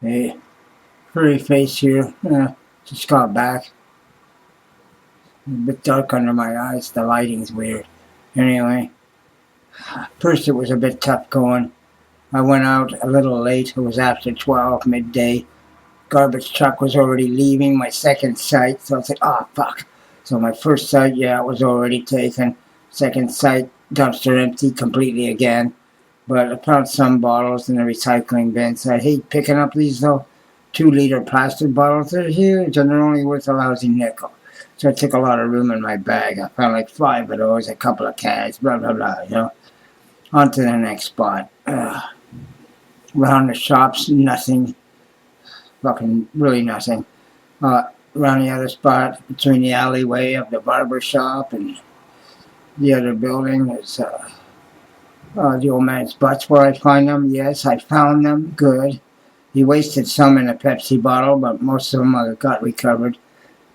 Hey, furry face here. Just got back. A bit dark under my eyes. The lighting's weird. Anyway, first it was a bit tough going. I went out a little late. It was after 12, midday. Garbage truck was already leaving my second site, so I was like, oh, fuck. So my first site, yeah, it was already taken. Second site, dumpster empty completely again. But I found some bottles in the recycling bin, so I hate picking up these, though. 2 liter plastic bottles, they're huge and they're only worth a lousy nickel. So it took a lot of room in my bag. I found like 5 of those, a couple of cans, blah, blah, blah. On to the next spot. Around the shops, nothing. Fucking really nothing. Around the other spot, between the alleyway of the barber shop and the other building, is the old man's butts where I find them. Yes, I found them. Good. He wasted some in a Pepsi bottle, but most of them I got recovered.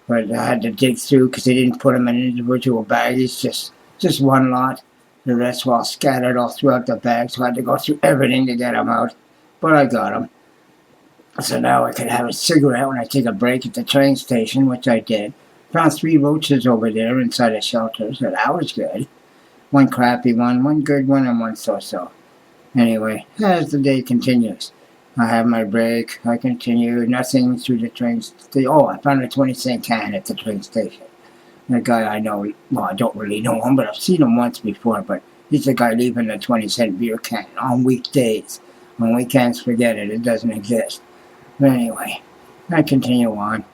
But I had to dig through because they didn't put them in individual baggies, just one lot. The rest were all scattered all throughout the bag, so I had to go through everything to get them out. But I got them. So now I could have a cigarette when I take a break at the train station, which I did. Found 3 roaches over there inside a shelter, so that was good. One crappy one good one, and one so-so. Anyway, as the day continues, I have my break, I continue, nothing through the train station. Oh, I found a 20-cent can at the train station. The guy I know, well, I don't really know him, but I've seen him once before, but he's the guy leaving the 20-cent beer can on weekdays. On weekends, forget it, it doesn't exist. But anyway, I continue on.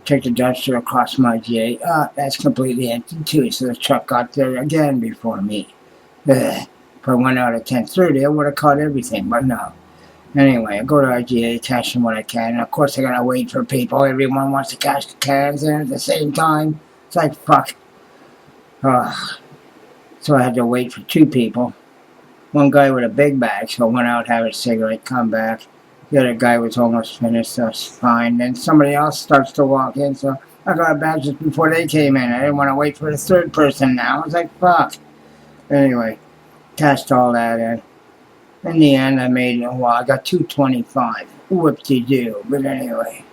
Check the dumpster across my GA. That's completely empty too, so the truck got there again before me. Ugh. If I went out at 10:30, I would have caught everything, but no. Anyway, I go to IGA, cash in what I can, and of course I gotta wait for people. Everyone wants to cash the cans in at the same time. It's like, fuck. So I had to wait for 2 people. One guy with a big bag, so I went out, have a cigarette, come back. The other guy was almost finished, so it's fine. Then somebody else starts to walk in, so I got back just before they came in. I didn't want to wait for the third person now. I was like, fuck. Anyway, cashed all that in. In the end, I got 225. Whoop-de-doo. But anyway.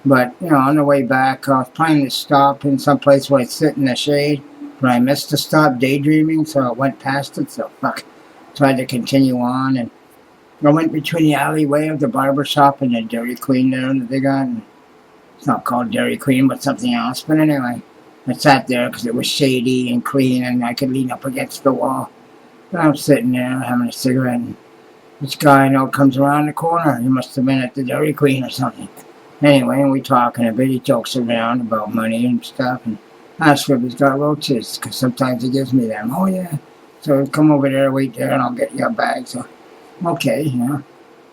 But, on the way back, I was planning to stop in some place where I'd sit in the shade. But I missed the stop daydreaming, so I went past it, so fuck. So I had to continue on, and I went between the alleyway of the barber shop and the Dairy Queen there that they got. And it's not called Dairy Queen, but something else. But anyway, I sat there because it was shady and clean and I could lean up against the wall. But I'm sitting there having a cigarette, and this guy I know comes around the corner. He must have been at the Dairy Queen or something. Anyway, and we talking a bit. He jokes around about money and stuff, and asks if he's got roaches, because sometimes he gives me them. Oh, yeah. So come over there, wait there, and I'll get you a bag. So, okay,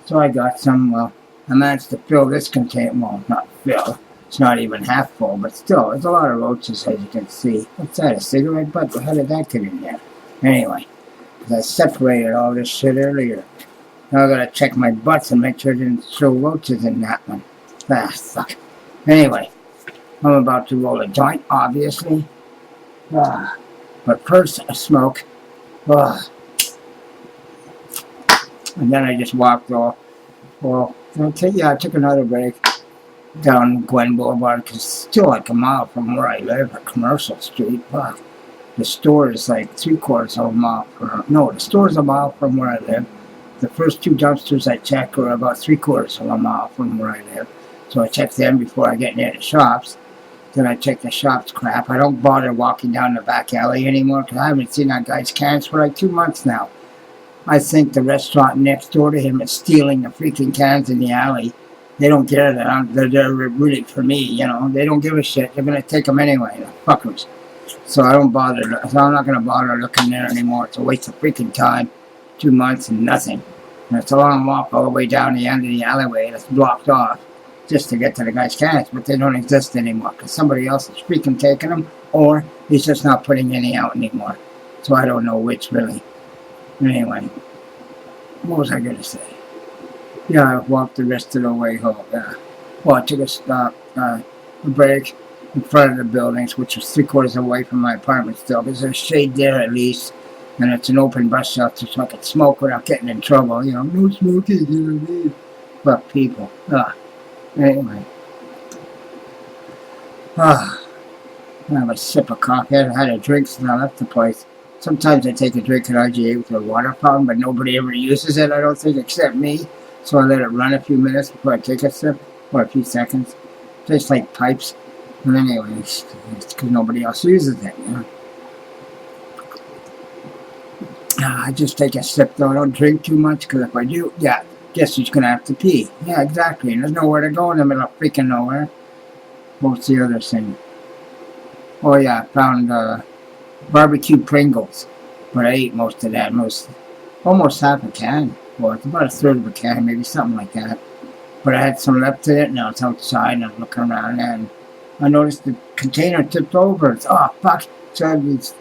So I got some, I managed to fill this container. Well, not fill. It's not even half full, but still, there's a lot of roaches, as you can see. What's that, a cigarette butt? How did that get in there? Anyway, I separated all this shit earlier. Now I gotta check my butts and make sure I didn't show roaches in that one. Fuck. Anyway, I'm about to roll a joint, obviously. But first, a smoke. And then I just walked off. Well, I took another break down Gwen Boulevard, because it's still like a mile from where I live, at Commercial Street. Fuck. The store is like 3/4 of a mile the store is a mile from where I live. The first 2 dumpsters I checked were about 3/4 of a mile from where I live. So I checked them before I get near the shops. Then I check the shops crap. I don't bother walking down the back alley anymore because I haven't seen that guy's cans for like 2 months now. I think the restaurant next door to him is stealing the freaking cans in the alley. They don't care that they're really for me, They don't give a shit. They're going to take them anyway, the fuckers. So I don't bother. So I'm not going to bother looking there anymore. It's a waste of freaking time. 2 months and nothing. And it's a long walk all the way down the end of the alleyway that's blocked off just to get to the guy's cans, but they don't exist anymore because somebody else is freaking taking them, or he's just not putting any out anymore. So I don't know which, really. Anyway, what was I going to say? Yeah, I walked the rest of the way home. I took a break in front of the buildings, which was 3/4 away from my apartment still, because there's shade there at least, and it's an open bus shelter, so I could smoke without getting in trouble. No smoking, Fuck people. Anyway. I have a sip of coffee. I had a drink since I left the place. Sometimes I take a drink at IGA with a water fountain, but nobody ever uses it, I don't think, except me. So I let it run a few minutes before I take a sip, or a few seconds. Tastes like pipes. But anyway, it's because nobody else uses it, you know. I just take a sip, though. I don't drink too much, because if I do, yeah, guess who's going to have to pee? Yeah, exactly. And there's nowhere to go in the middle of freaking nowhere. What's the other thing? Oh, yeah, I found barbecue Pringles. But I ate most of that, almost half a can. Well, it's about a third of a can, maybe something like that. But I had some left in it, and I was outside, and I was looking around, and I noticed the container tipped over. It's, oh, fuck. So I had these,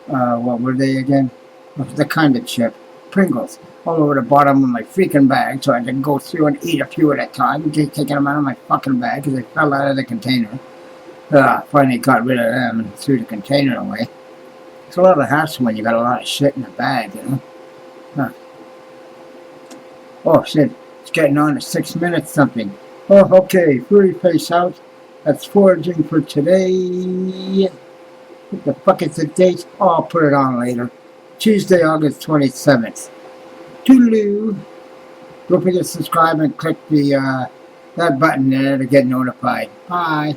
what were they again? The kind of chip. Pringles. All over the bottom of my freaking bag, so I had to go through and eat a few at a time, taking them out of my fucking bag, because they fell out of the container. Finally got rid of them and threw the container away. It's a lot of hassle when you got a lot of shit in the bag, you know? Oh, shit. It's getting on to 6 minutes something. Oh, okay. Furry face out. That's foraging for today. What the fuck is the date? Oh, I'll put it on later. Tuesday, August 27th. Toodaloo. Don't forget to subscribe and click the that button there to get notified. Bye.